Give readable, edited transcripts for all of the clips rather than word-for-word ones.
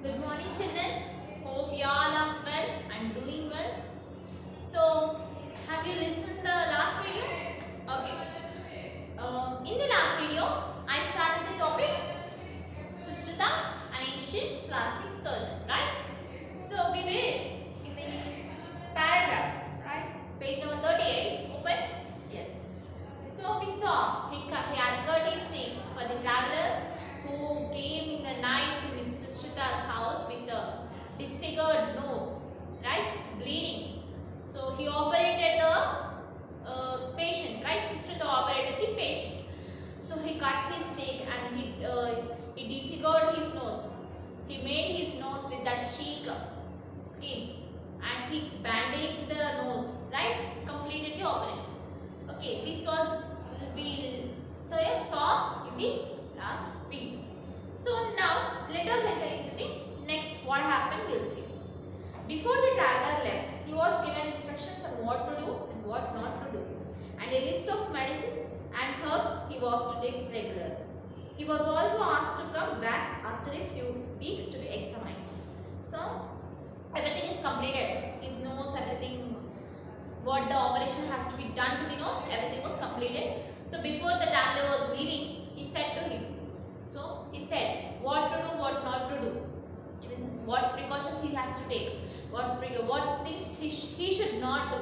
Good morning, children. Hope you all are well and doing well. So, have you listened the last video? Okay. In the last video, I started the topic Sushruta, an ancient plastic surgeon, right? So, we were in the paragraph, right? Page number 38. Open. Yes. So, we saw he had cut his teeth for the traveler who came in the night to his Sushruta's house with a disfigured nose, right? Bleeding. So he operated the patient, right? Sushruta operated the patient. So he cut his teeth and he disfigured his nose. He made his nose with that cheek skin and he bandaged the nose, right? Completed the operation. Okay, this was we saw in the last video. So now let us enter into the next. What happened we'll see. Before the traveler left, he was given instructions on what to do and what not to do, and a list of medicines and herbs he was to take regularly. He was also asked to come back after a few weeks to be examined. So everything is completed. His nose, everything. What the operation has to be done to the nose, everything was completed. So before the traveler was leaving, he said to him. So he said what to do, what not to do. In a sense, what precautions he has to take, what things he should not do.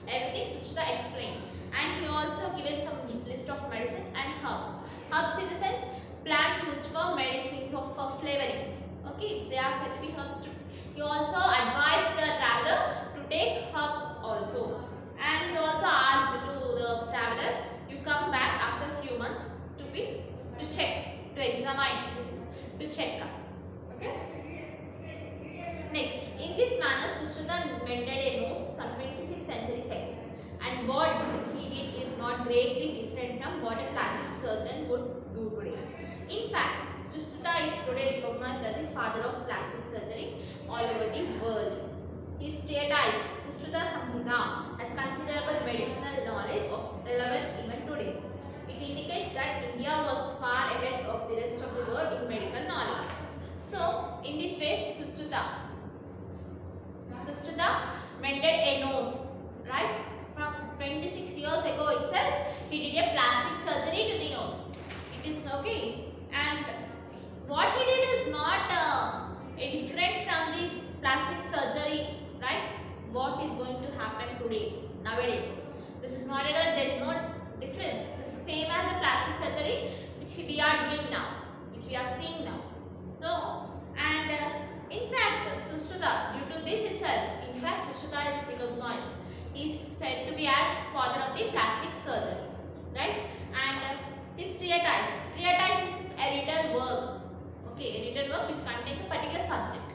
Everything Sushruta explained, and he also given some list of medicine and herbs. Herbs in the sense plants used for medicines or for flavoring. Okay, they are said to be herbs too. He also advised the traveler to take herbs also. And he also asked to the traveler, you come back after a few months to check, to examine, in this sense, to check up. Okay. Next, in this manner, Sushruta mended a nose some 26th century ago. And what he did is not greatly different from what a plastic surgeon would do today. In fact, Sushruta is today recognized as the father of plastic surgery all over the world. His treatise, Sushruta Samhita, has considerable medicinal knowledge of relevance even today. It indicates that India was far ahead of the rest of the world in medical knowledge. So, in this way, Sushruta mended a nose, right? From 26 years ago itself, he did a plastic surgery to the nose. It is okay. And what he did is not different from the plastic surgery, right? What is going to happen today, nowadays. This is not at all, there is no difference. This is same as the plastic surgery which we are doing now, which we are seeing now. So, and in fact, Sushruta, due to this itself, in fact, Sushruta is recognized. He is said to be as father of the plastic surgery, right? And his treatise is a written work, okay, a written work which contains a particular subject,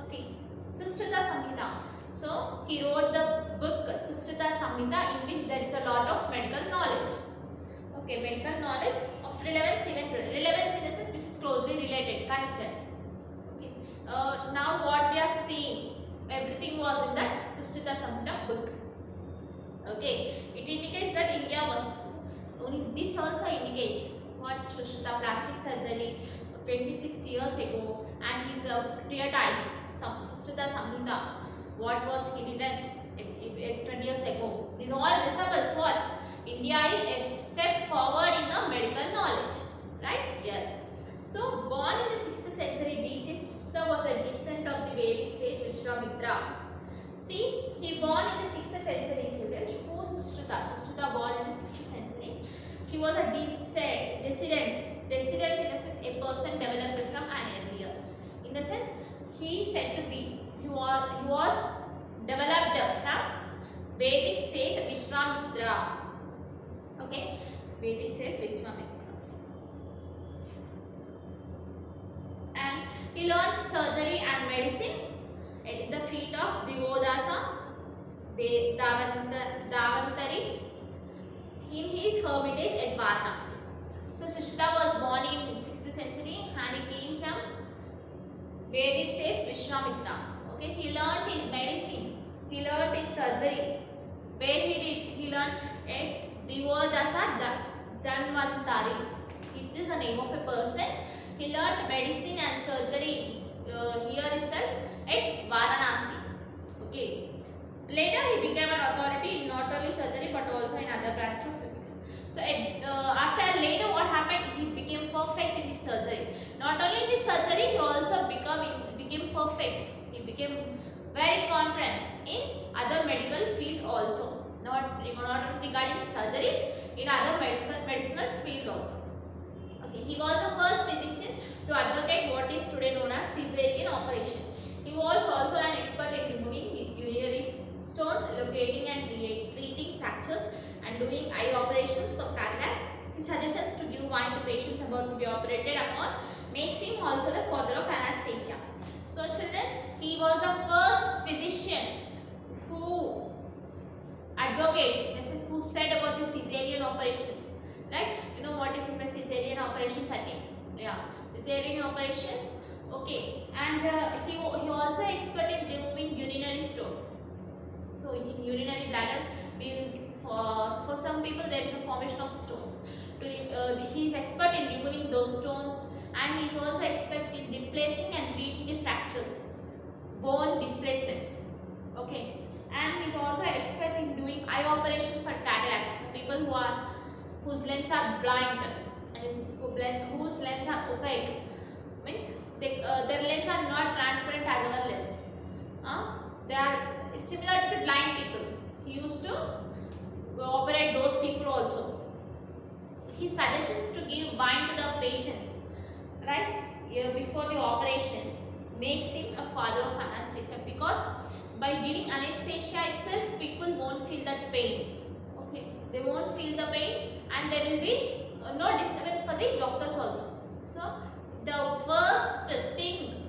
okay. Sushruta Samhita. So he wrote the book Sushruta Samhita, in which there is a lot of medical knowledge, okay, medical knowledge of relevance, even relevance in the sense which is closely related, connected, okay. Now what we are seeing, everything was in that Sushruta Samhita book. Okay, it indicates that India was only this also indicates what Sushruta plastic surgery 26 years ago and his treatise Sushruta Samhita, what was he written 20 years ago. These all resembles what India is a step forward in the medical knowledge, right? Yes. So born in the 6th century BC, Sushruta was a descendant of the Vedic sage Vishwamitra. See, he born in the 6th century children. Who is Sushruta? Sushruta born in the 6th century. He was a descendant in the sense a person developed from an earlier. In the sense, he said to be, he was developed from Vedic sage Vishwamitra. Okay, Vedic sage Vishwamitra. And he learned surgery and medicine at the feet of Divodasa Davantari in his hermitage at Varanasi. So Sushruta was born in 6th century and he came from Vedic sage Vishwamitra. Okay, he learned his medicine, he learned his surgery. Where he did? He learned at Divodasa Dhanvantari. It is the name of a person. He learned medicine and surgery here itself at Varanasi. Okay. Later he became an authority in not only surgery but also in other branches of physical. So after later what happened? He became perfect in the surgery. Not only in the surgery, he also became perfect. He became very confident in other medical field also. Not only regarding surgeries, in other medicinal field also. Okay, he was the first physician to advocate what is today known as caesarean operation. He was also an expert in removing urinary stones, locating and treating fractures, and doing eye operations for cataract. His suggestions to give wine to patients about to be operated upon makes him also the father of anesthesia. So children, he was the first physician who advocate, in the sense who said about the caesarean operations. Right? You know what is the caesarean operations, I think. Yeah, caesarean operations. Okay, and he also expert in removing urinary stones. So in urinary bladder, for some people there is a formation of stones. He is expert in removing those stones, and he is also expert in replacing and treating the fractures, bone displacements. Okay, and he is also expert in doing eye operations for cataract. People whose lenses are blind, and whose lenses are opaque, means their lenses are not transparent as our lens. They are similar to the blind people. He used to operate those people also. His suggestions to give wine to the patients, right, before the operation makes him a father of anesthesia, because by giving anesthesia itself, people won't feel that pain. Okay, they won't feel the pain, and there will be no disturbance for the doctors also. So the first thing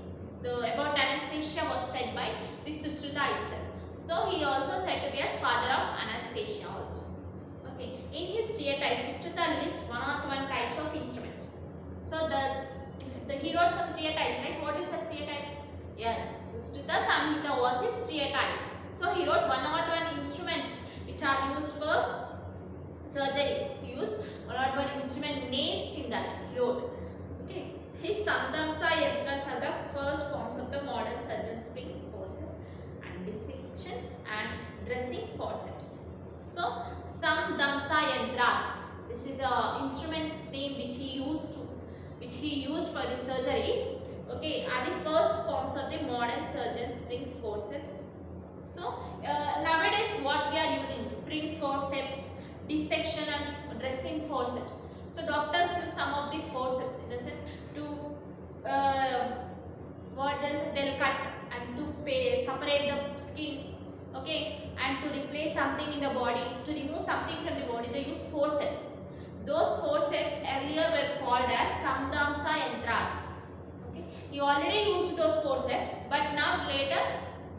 about anesthesia was said by the Sushruta itself. So he also said to be as father of anesthesia also. Okay, in his treatise, Sushruta lists one types of instruments. So he wrote some treatise, right? What is that treatise? Yes, Sushruta Samhita was his treatise. So he wrote 101 instruments which are used for surgeries. He used 101 instrument names in that he wrote. Okay, his Samdamsa Yantras are the first forms of the modern surgeon spring forceps and dissection and dressing forceps. So Samdamsa Yantras, this is a instrument's name which he used for the surgery. Okay, are the first forms of the modern surgeon spring forceps. So nowadays what we are using, spring forceps, dissection and dressing forceps. So doctors use some of the forceps, in the sense to they'll cut and to separate the skin. Okay, and to replace something in the body, to remove something from the body, they use forceps. Those forceps earlier were called as Samdamsa Yantras. Okay, he already used those forceps, but now later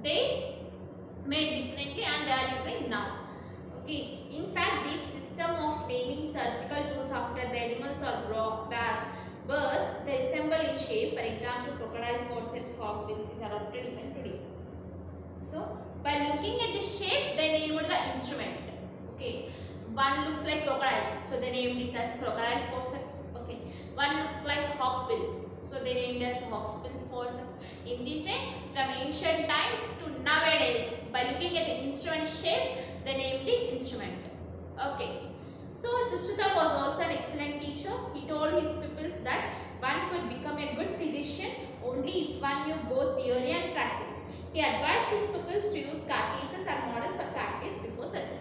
they made differently and they are using now. Okay, in fact, this system of naming surgical tools after the animals or birds, they resemble in shape. For example, crocodile forceps, hawkbills is adopted even today. So by looking at the shape, they named the instrument. Okay, one looks like crocodile, so they named it as crocodile forceps. Okay, one looked like hawksbill, so they named it as hawksbill forceps. In this way, from ancient time to nowadays, by looking at the instrument shape, they named the instrument. Okay, so Sushruta was also an excellent teacher. He told his pupils that one could become a good physician only if one knew both theory and practice. He advised his pupils to use carcasses and models for practice before surgery.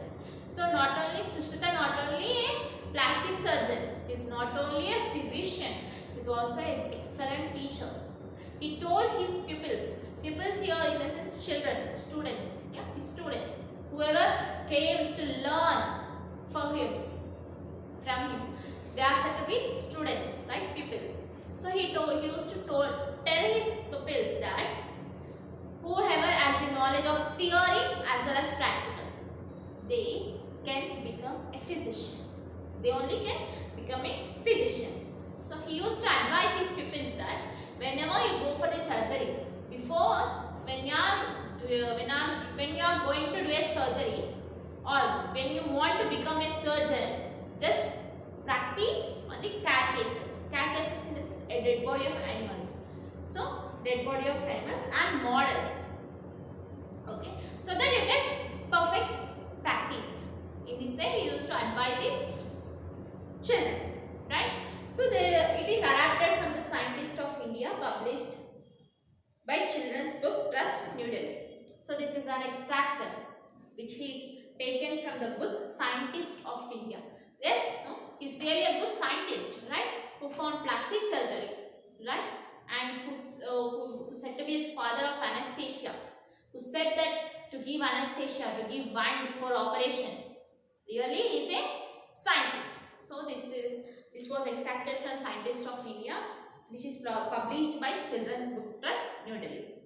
So not only Sushruta, not only a plastic surgeon, he is not only a physician, he is also an excellent teacher. He told his pupils here in the sense children, students, yeah, his students, whoever came to learn from him, they are said to be students, right, pupils. So he used to tell his pupils that whoever has the knowledge of theory as well as practical, they can become a physician. They only can become a physician. So he used to advise his pupils that whenever you go for the surgery, when you are going to do a surgery, or when you want to become a surgeon, just practice on the carcasses. Carcasses in the sense a dead body of animals. So dead body of animals and models. Okay, so that you get perfect practice. In this way, he used to advise his children, right? So it is adapted from the Scientist of India, published by Children's Book Trust, New Delhi. So this is an extractor which is taken from the book Scientist of India. Yes, no? He's really a good scientist, right? Who found plastic surgery, right? And who said to be his father of anesthesia. Who said that to give anesthesia, to give wine before operation. Really, he's a scientist. So this was extracted from Scientist of India, which is published by Children's Book Trust, New Delhi.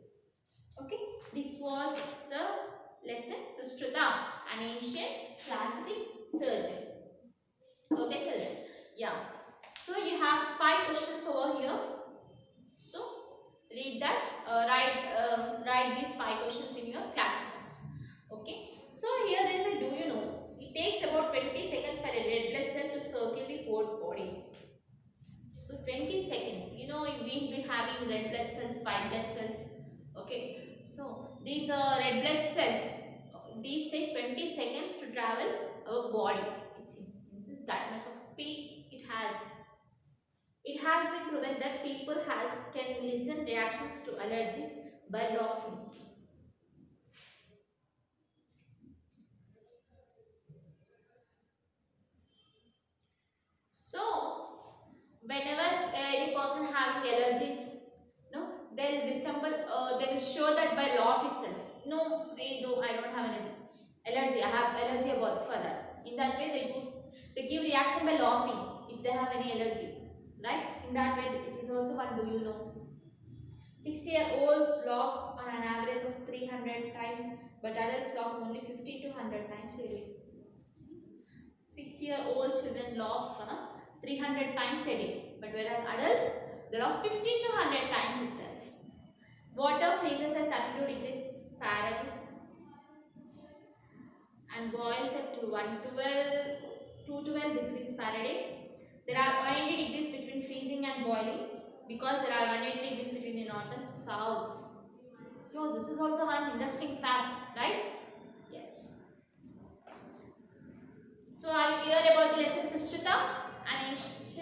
Okay, this was the lesson Sushruta, an ancient classic surgeon. Okay, children. Yeah. So you have 5 questions over here. So read that. Write these 5 questions in your class notes. Okay. So here there is a do you know. It takes about 20 seconds for a red blood cell to circle the whole body. So 20 seconds. You know we will be having red blood cells, white blood cells. Okay. So these red blood cells. These take 20 seconds to travel our body. It seems this is that much of speed it has. It has been proven that people can listen reactions to allergies by laughing. So, whenever any person having allergies, no, they'll resemble, they will show that by laugh itself. No, I don't have allergy. I have allergy about for that. In that way, they give reaction by laughing if they have any allergy, right? In that way, it is also one do you know. 6-year-olds laugh on an average of 300 times, but adults laugh only 50 to 100 times a day. 6-year-old children laugh 300 times a day, but whereas adults, they laugh 50 to 100 times itself. Water freezes at 32 degrees Fahrenheit and boils at 212 degrees Fahrenheit. There are 180 degrees between freezing and boiling, because there are 180 degrees between the north and south. So this is also one interesting fact, right? Yes. So are you clear about the lesson Sushruta and ancient